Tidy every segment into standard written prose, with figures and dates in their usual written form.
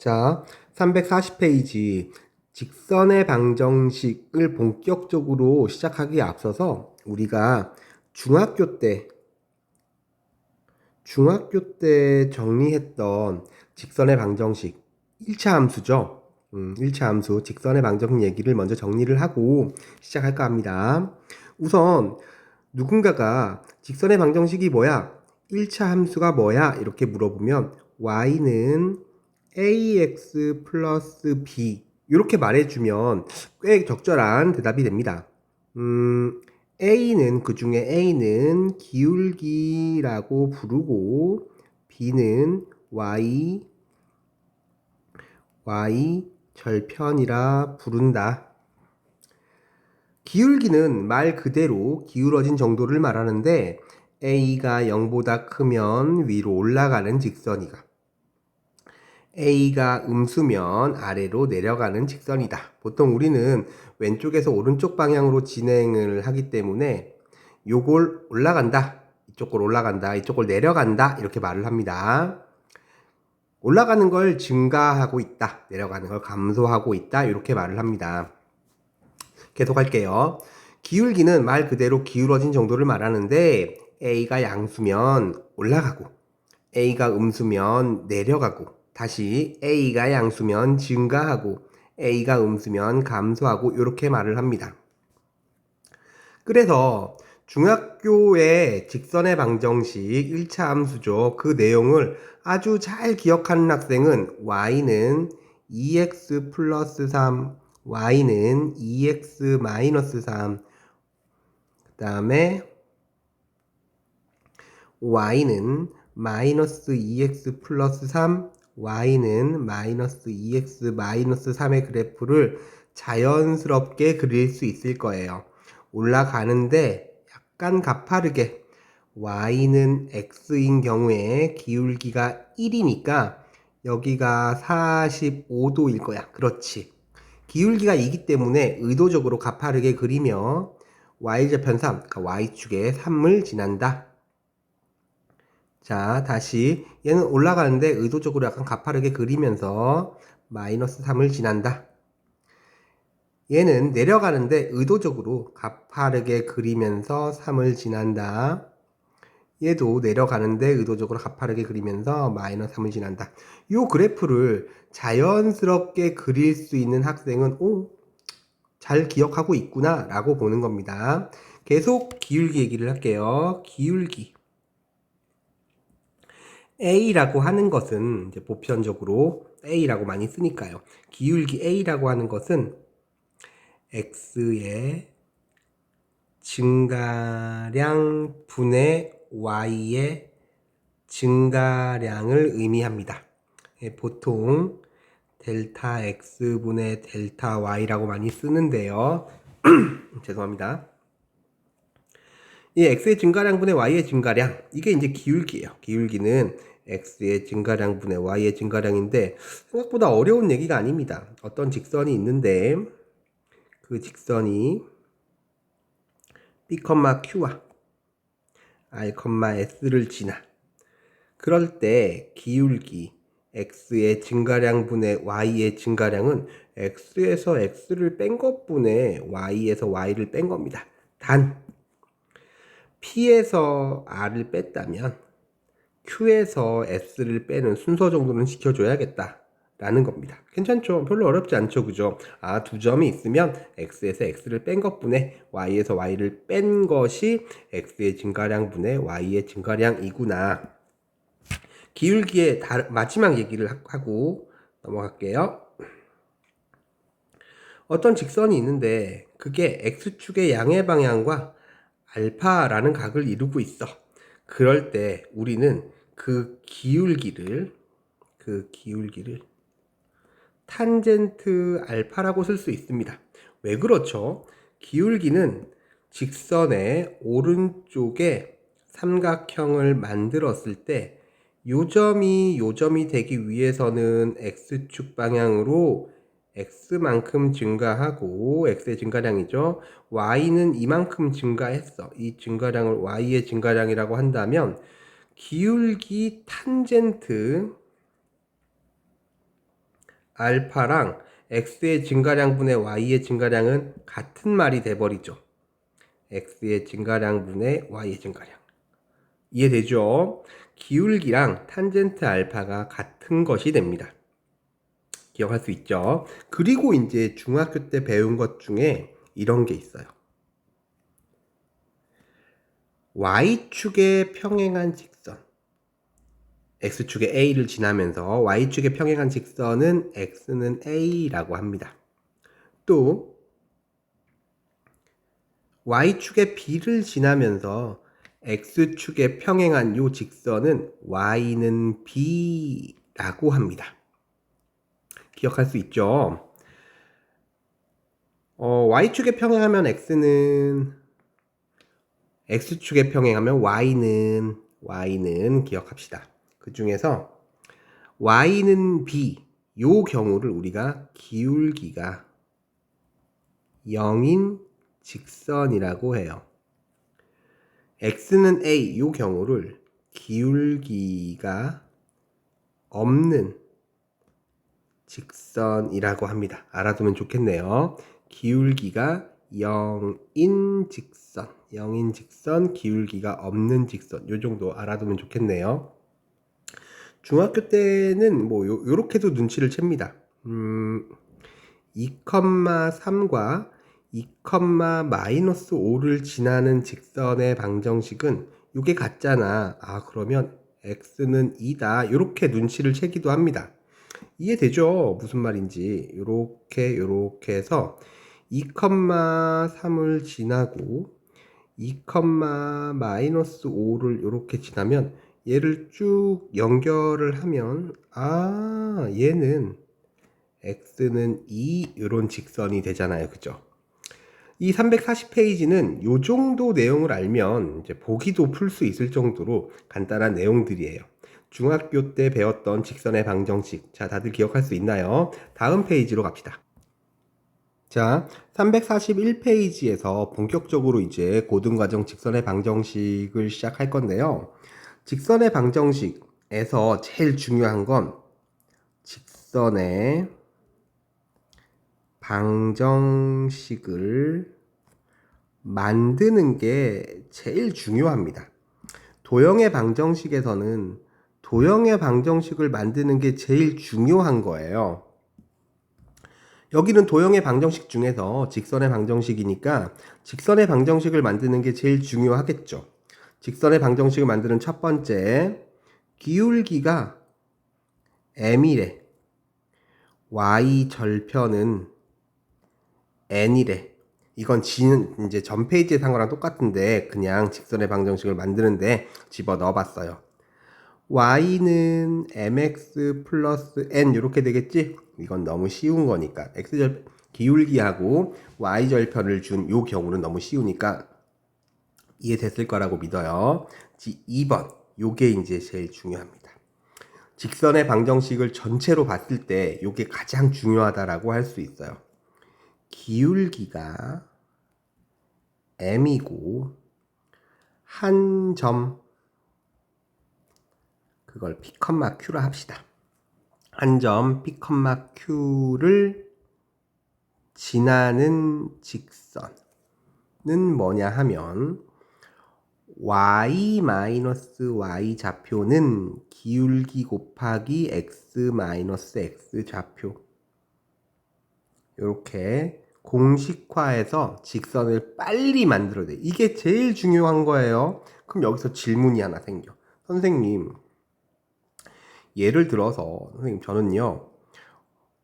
자, 340페이지 직선의 방정식을 본격적으로 시작하기에 앞서서 우리가 중학교 때 정리했던 직선의 방정식 1차 함수죠. 1차 함수 직선의 방정식 얘기를 먼저 정리를 하고 시작할까 합니다. 우선 누군가가 직선의 방정식이 뭐야? 1차 함수가 뭐야? 이렇게 물어보면 y는 ax 플러스 b 이렇게 말해주면 꽤 적절한 대답이 됩니다. A는 그 중에 A는 기울기라고 부르고 B는 y 절편이라 부른다. 기울기는 말 그대로 기울어진 정도를 말하는데 A가 0보다 크면 위로 올라가는 직선이가 A가 음수면 아래로 내려가는 직선이다. 보통 우리는 왼쪽에서 오른쪽 방향으로 진행을 하기 때문에 요걸 올라간다, 이쪽을 올라간다, 이쪽을 내려간다 이렇게 말을 합니다. 올라가는 걸 증가하고 있다, 내려가는 걸 감소하고 있다 이렇게 말을 합니다. 계속 할게요. 기울기는 말 그대로 기울어진 정도를 말하는데 A가 양수면 올라가고 A가 음수면 내려가고 다시 A가 양수면 증가하고 A가 음수면 감소하고 이렇게 말을 합니다. 그래서 중학교의 직선의 방정식 1차 함수죠. 그 내용을 아주 잘 기억하는 학생은 y는 2x 플러스 3, y는 2x 마이너스 3, 그 다음에 y는 마이너스 2x 플러스 3, y는 마이너스 2x 마이너스 3의 그래프를 자연스럽게 그릴 수 있을 거예요. 올라가는데 약간 가파르게 y는 x인 경우에 기울기가 1이니까 여기가 45도일 거야. 그렇지. 기울기가 2기 때문에 의도적으로 가파르게 그리며 y절편 3, 그러니까 y축에 3을 지난다. 자, 다시 얘는 올라가는데 의도적으로 약간 가파르게 그리면서 마이너스 3을 지난다. 얘는 내려가는데 의도적으로 가파르게 그리면서 3을 지난다. 얘도 내려가는데 의도적으로 가파르게 그리면서 마이너스 3을 지난다. 이 그래프를 자연스럽게 그릴 수 있는 학생은 잘 기억하고 있구나 라고 보는 겁니다. 계속 기울기 얘기를 할게요. 기울기 A라고 하는 것은 이제 보편적으로 A라고 많이 쓰니까요. 기울기 A라고 하는 것은 X의 증가량 분의 Y의 증가량을 의미합니다. 보통 델타 X분의 델타 Y라고 많이 쓰는데요. 죄송합니다. 이 X의 증가량분의 Y의 증가량, 이게 이제 기울기예요. 기울기는 X의 증가량분의 Y의 증가량인데 생각보다 어려운 얘기가 아닙니다. 어떤 직선이 있는데 그 직선이 B, Q와 R, S를 지나. 그럴 때 기울기 X의 증가량분의 Y의 증가량은 X에서 X를 뺀 것분의 Y에서 Y를 뺀 겁니다. 단 P에서 R을 뺐다면 Q에서 S를 빼는 순서 정도는 지켜줘야겠다 라는 겁니다. 괜찮죠? 별로 어렵지 않죠? 그죠? 두 점이 있으면 X에서 X를 뺀 것분의 Y에서 Y를 뺀 것이 X의 증가량분의 Y의 증가량이구나. 기울기의 마지막 얘기를 하고 넘어갈게요. 어떤 직선이 있는데 그게 X축의 양의 방향과 알파라는 각을 이루고 있어. 그럴 때 우리는 그 기울기를 탄젠트 알파라고 쓸 수 있습니다. 왜 그렇죠? 기울기는 직선의 오른쪽에 삼각형을 만들었을 때 요점이 되기 위해서는 X축 방향으로 X만큼 증가하고 X의 증가량이죠. Y는 이만큼 증가했어. 이 증가량을 Y의 증가량이라고 한다면 기울기 탄젠트 알파랑 x의 증가량분의 y의 증가량은 같은 말이 돼버리죠. x의 증가량분의 y의 증가량. 이해되죠? 기울기랑 탄젠트 알파가 같은 것이 됩니다. 기억할 수 있죠? 그리고 이제 중학교 때 배운 것 중에 이런 게 있어요. y축에 평행한 직선. x축의 a를 지나면서 y축에 평행한 직선은 x는 a라고 합니다. 또 y축의 b를 지나면서 x축에 평행한 요 직선은 y는 b라고 합니다. 기억할 수 있죠? y축에 평행하면 x축에 평행하면 y는 기억합시다. 그 중에서 y는 b 요 경우를 우리가 기울기가 0인 직선이라고 해요. x는 a 요 경우를 기울기가 없는 직선이라고 합니다. 알아두면 좋겠네요. 기울기가 0인 직선, 기울기가 없는 직선. 요 정도 알아두면 좋겠네요. 중학교 때는 뭐 요렇게도 눈치를 챕니다. 2,3과 2,-5를 지나는 직선의 방정식은 요게 같잖아. 아, 그러면 x는 2다. 요렇게 눈치를 채기도 합니다. 이해되죠? 무슨 말인지. 요렇게 해서 2,3을 지나고 2,-5를 요렇게 지나면 얘를 쭉 연결을 하면 얘는 x는 2 요런 직선이 되잖아요. 그죠? 이 340페이지는 요 정도 내용을 알면 이제 보기도 풀 수 있을 정도로 간단한 내용들이에요. 중학교 때 배웠던 직선의 방정식. 자, 다들 기억할 수 있나요? 다음 페이지로 갑시다. 자, 341페이지에서 본격적으로 이제 고등과정 직선의 방정식을 시작할 건데요. 직선의 방정식에서 제일 중요한 건 직선의 방정식을 만드는 게 제일 중요합니다. 도형의 방정식에서는 도형의 방정식을 만드는 게 제일 중요한 거예요. 여기는 도형의 방정식 중에서 직선의 방정식이니까 직선의 방정식을 만드는 게 제일 중요하겠죠. 직선의 방정식을 만드는 첫 번째, 기울기가 m이래. y 절편은 n이래. 이건 이제 전 페이지에 산 거랑 똑같은데 그냥 직선의 방정식을 만드는데 집어 넣어 봤어요. y는 mx 플러스 n 이렇게 되겠지? 이건 너무 쉬운 거니까 기울기하고 y절편을 준 요 경우는 너무 쉬우니까 이해됐을 거라고 믿어요. 2번 요게 이제 제일 중요합니다. 직선의 방정식을 전체로 봤을 때 요게 가장 중요하다라고 할 수 있어요. 기울기가 m이고 한 점 그걸 P,Q라 합시다. 한 점 P,Q를 지나는 직선은 뭐냐 하면 y-y 좌표는 기울기 곱하기 x-x 좌표. 이렇게 공식화해서 직선을 빨리 만들어야 돼. 이게 제일 중요한 거예요. 그럼 여기서 질문이 하나 생겨. 선생님, 예를 들어서 선생님 저는요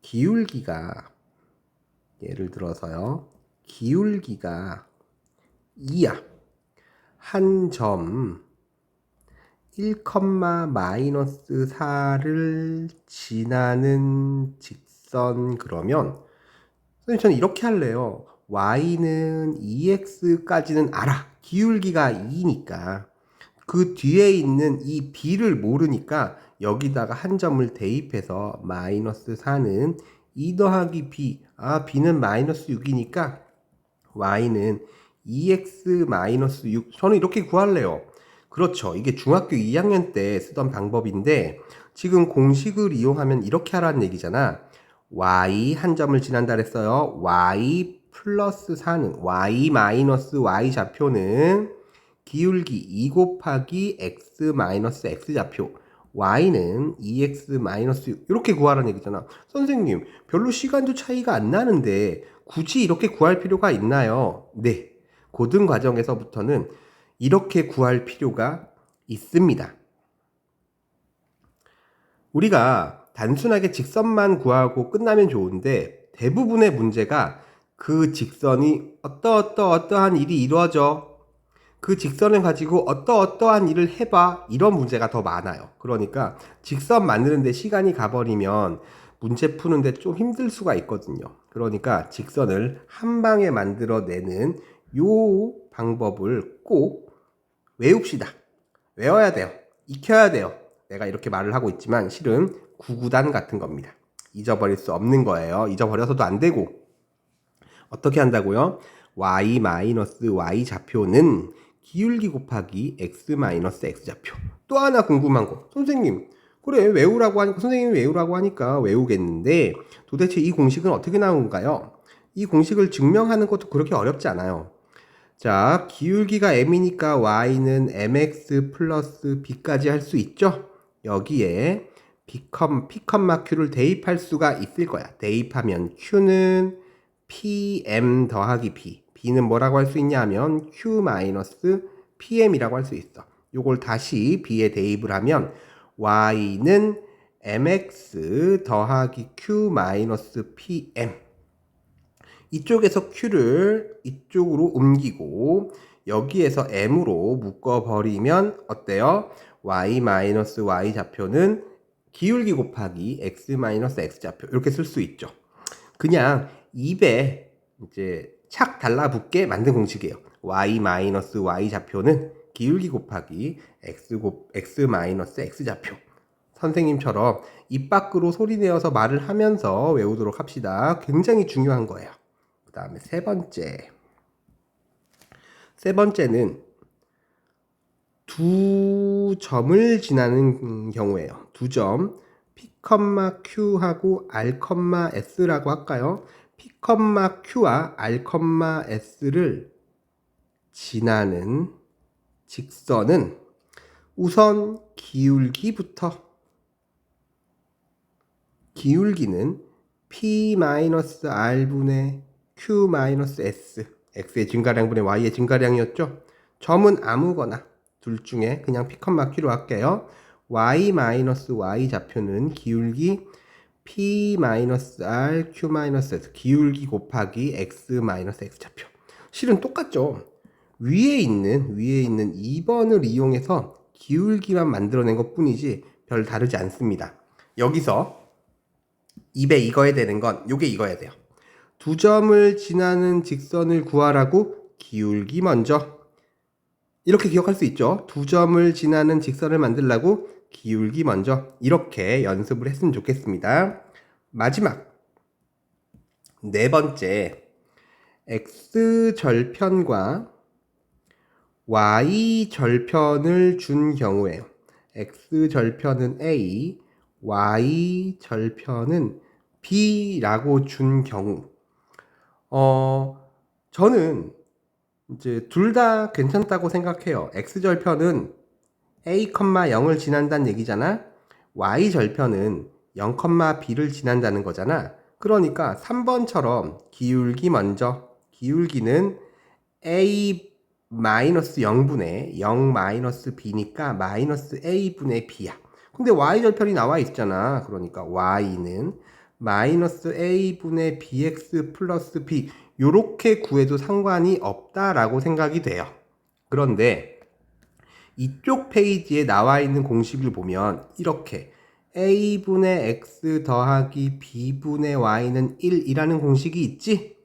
기울기가 예를 들어서요 기울기가 2야. 한 점 1,-4를 지나는 직선. 그러면 선생님 저는 이렇게 할래요. y는 2x까지는 알아. 기울기가 2니까. 그 뒤에 있는 이 b를 모르니까 여기다가 한 점을 대입해서 마이너스 4는 2 더하기 b. b는 마이너스 6이니까 y는 2x 마이너스 6. 저는 이렇게 구할래요. 그렇죠. 이게 중학교 2학년 때 쓰던 방법인데 지금 공식을 이용하면 이렇게 하라는 얘기잖아. y 한 점을 지난다 그랬어요. y 플러스 4는 y 마이너스 y 좌표는 기울기 2 곱하기 x 마이너스 x 좌표 y는 2x 마이너스 6 이렇게 구하라는 얘기잖아. 선생님 별로 시간도 차이가 안 나는데 굳이 이렇게 구할 필요가 있나요? 네, 고등 과정에서부터는 이렇게 구할 필요가 있습니다. 우리가 단순하게 직선만 구하고 끝나면 좋은데 대부분의 문제가 그 직선이 어떠한 일이 이루어져, 그 직선을 가지고 어떠한 일을 해봐, 이런 문제가 더 많아요. 그러니까 직선 만드는데 시간이 가버리면 문제 푸는데 좀 힘들 수가 있거든요. 그러니까 직선을 한 방에 만들어내는 요 방법을 꼭 외웁시다. 외워야 돼요. 익혀야 돼요. 내가 이렇게 말을 하고 있지만 실은 구구단 같은 겁니다. 잊어버릴 수 없는 거예요. 잊어버려서도 안 되고. 어떻게 한다고요? y 마이너스 y 좌표는 기울기 곱하기 x 마이너스 x 좌표. 또 하나 궁금한 거. 선생님, 그래 외우라고 하니까 선생님이 외우라고 하니까 외우겠는데 도대체 이 공식은 어떻게 나온가요? 이 공식을 증명하는 것도 그렇게 어렵지 않아요. 자, 기울기가 m이니까 y는 mx 플러스 b까지 할 수 있죠? 여기에 p, q를 대입할 수가 있을 거야. 대입하면 q는 pm 더하기 b. b는 뭐라고 할 수 있냐 하면 q 마이너스 pm이라고 할 수 있어. 요걸 다시 b에 대입을 하면 y는 mx 더하기 q 마이너스 pm. 이쪽에서 q를 이쪽으로 옮기고 여기에서 m으로 묶어버리면 어때요? y 마이너스 y 좌표는 기울기 곱하기 x 마이너스 x 좌표 이렇게 쓸 수 있죠. 그냥 입에 이제 착 달라붙게 만든 공식이에요. y 마이너스 y 좌표는 기울기 곱하기 x 마이너스 x 좌표. 선생님처럼 입 밖으로 소리내어서 말을 하면서 외우도록 합시다. 굉장히 중요한 거예요. 그 다음에 세 번째는 두 점을 지나는 경우예요. 두 점 P, Q하고 R, S라고 할까요? P, Q와 R, S를 지나는 직선은 우선 기울기는 P-R분의 Q-S, X의 증가량분의 Y의 증가량이었죠? 점은 아무거나 둘 중에 그냥 P, Q로 할게요. Y-Y 좌표는 기울기 P-R, Q-S, 기울기 곱하기 X-X 좌표. 실은 똑같죠? 위에 있는 2번을 이용해서 기울기만 만들어낸 것 뿐이지 별 다르지 않습니다. 여기서 입에 익어야 되는 건 요게 익어야 돼요. 두 점을 지나는 직선을 구하라고 기울기 먼저. 이렇게 기억할 수 있죠? 두 점을 지나는 직선을 만들라고 기울기 먼저. 이렇게 연습을 했으면 좋겠습니다. 마지막 네 번째, x절편과 y절편을 준 경우에요. x절편은 a, y절편은 b라고 준 경우, 저는 이제 둘 다 괜찮다고 생각해요. x절편은 a, 0을 지난다는 얘기잖아. y절편은 0, b를 지난다는 거잖아. 그러니까 3번처럼 기울기 먼저. 기울기는 a 마이너스 0분의 0 마이너스 b니까 마이너스 a분의 b야. 근데 y절편이 나와 있잖아. 그러니까 y는 마이너스 a분의 bx 플러스 b 요렇게 구해도 상관이 없다라고 생각이 돼요. 그런데 이쪽 페이지에 나와 있는 공식을 보면 이렇게 a분의 x 더하기 b분의 y는 1이라는 공식이 있지?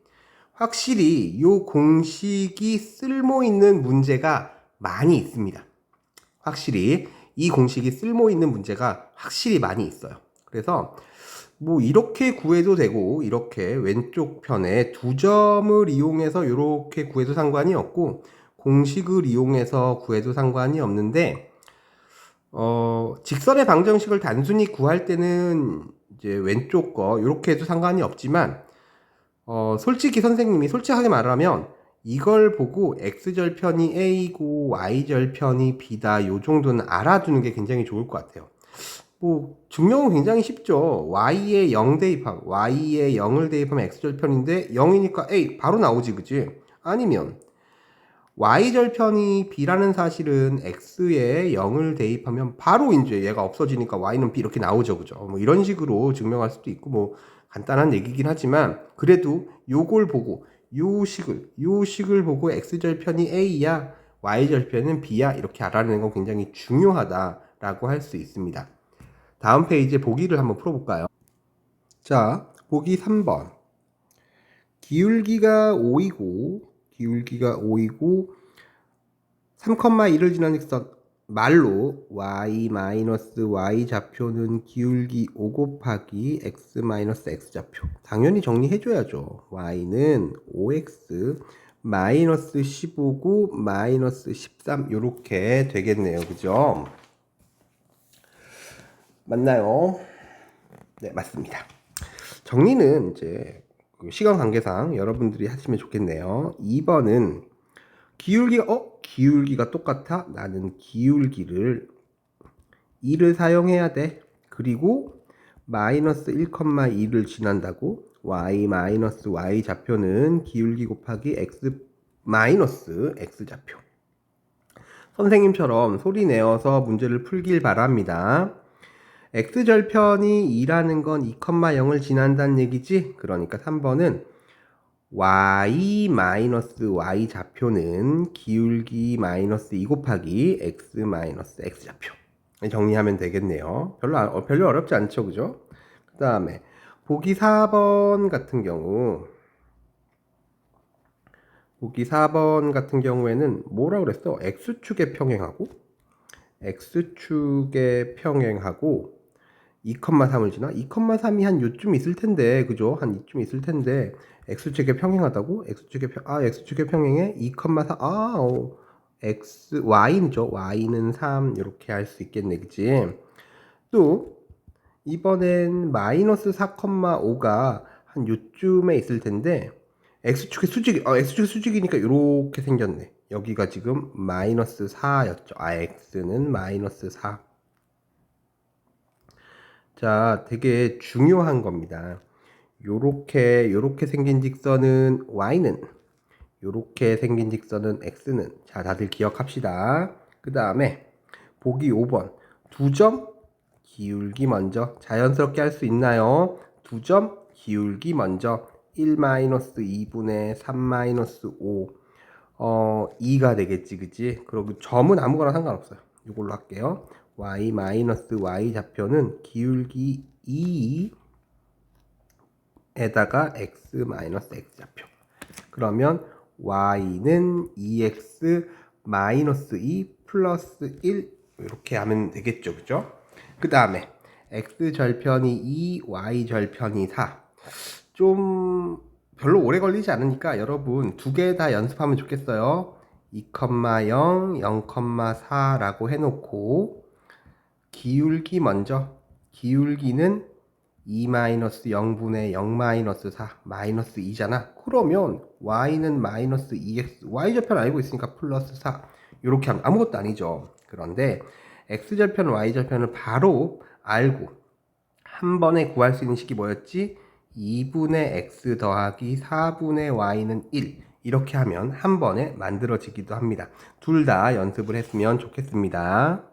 확실히 이 공식이 쓸모 있는 문제가 많이 있습니다. 확실히 이 공식이 쓸모 있는 문제가 확실히 많이 있어요. 그래서 뭐 이렇게 구해도 되고 이렇게 왼쪽 편에 두 점을 이용해서 이렇게 구해도 상관이 없고 공식을 이용해서 구해도 상관이 없는데 직선의 방정식을 단순히 구할 때는 이제 왼쪽 거 이렇게 해도 상관이 없지만 솔직히 선생님이 솔직하게 말하면 이걸 보고 x절편이 a고 y절편이 b다 요 정도는 알아두는 게 굉장히 좋을 것 같아요. 뭐 증명은 굉장히 쉽죠. y에 0 대입하면 y에 0을 대입하면 x절편인데 0이니까 a 바로 나오지 그지? 아니면 y절편이 b라는 사실은 x에 0을 대입하면 바로 이제 얘가 없어지니까 y는 b 이렇게 나오죠 그죠? 뭐 이런 식으로 증명할 수도 있고 뭐 간단한 얘기긴 하지만 그래도 요걸 보고 요 식을 보고 x절편이 a야 y절편은 b야 이렇게 알아내는 건 굉장히 중요하다라고 할 수 있습니다. 다음 페이지에 보기를 한번 풀어볼까요? 자, 보기 3번. 기울기가 5이고 3,1을 지난 직선 말로 y 좌표는 기울기 5 곱하기 x x 좌표. 당연히 정리해줘야죠. y는 5x 15고 13 이렇게 되겠네요. 그죠? 맞나요? 네, 맞습니다. 정리는 이제 시간 관계상 여러분들이 하시면 좋겠네요. 2번은 기울기가 똑같아? 나는 기울기를 2를 사용해야 돼. 그리고 마이너스 1,2를 지난다고 y 좌표는 기울기 곱하기 x x 좌표. 선생님처럼 소리 내어서 문제를 풀길 바랍니다. x절편이 2라는 건 2,0을 지난다는 얘기지? 그러니까 3번은 y 좌표는 기울기 마이너스 2 곱하기 x x 좌표. 정리하면 되겠네요. 별로 어렵지 않죠, 그죠? 그 다음에 보기 4번 같은 경우에는 뭐라 그랬어? x축의 평행하고 2,3을 지나? 2,3이 한 요쯤 있을 텐데, 그죠? 한 이쯤 있을 텐데, x축에 평행하다고? x축의 평행에 2,4, y죠. y는 3, 이렇게 할 수 있겠네, 그치? 또, 이번엔 마이너스 4,5가 한 요쯤에 있을 텐데, x축의 수직이니까 이렇게 생겼네. 여기가 지금 마이너스 4였죠. x는 마이너스 4. 자, 되게 중요한 겁니다. 요렇게 생긴 직선은 y는, 요렇게 생긴 직선은 x는. 자, 다들 기억합시다. 그 다음에 보기 5번. 2점 기울기 먼저. 자연스럽게 할 수 있나요? 2점 기울기 먼저. 1-2분의 3-5. 2가 되겠지, 그치? 그리고 점은 아무거나 상관없어요. 이걸로 할게요. y 좌표는 기울기 2에다가 x x 좌표. 그러면 y는 2x 2 플러스 1 이렇게 하면 되겠죠, 그죠? 그 다음에 x 절편이 2, y 절편이 4. 좀 별로 오래 걸리지 않으니까 여러분 두 개 다 연습하면 좋겠어요. 2,0, 0,4라고 해놓고 기울기 먼저. 기울기는 2-0분의 0-4 마이너스 2잖아. 그러면 y는 마이너스 2x y절편 알고 있으니까 플러스 4 이렇게 하면 아무것도 아니죠. 그런데 x절편 y절편을 바로 알고 한 번에 구할 수 있는 식이 뭐였지? 2분의 x 더하기 4분의 y는 1 이렇게 하면 한 번에 만들어지기도 합니다. 둘 다 연습을 했으면 좋겠습니다.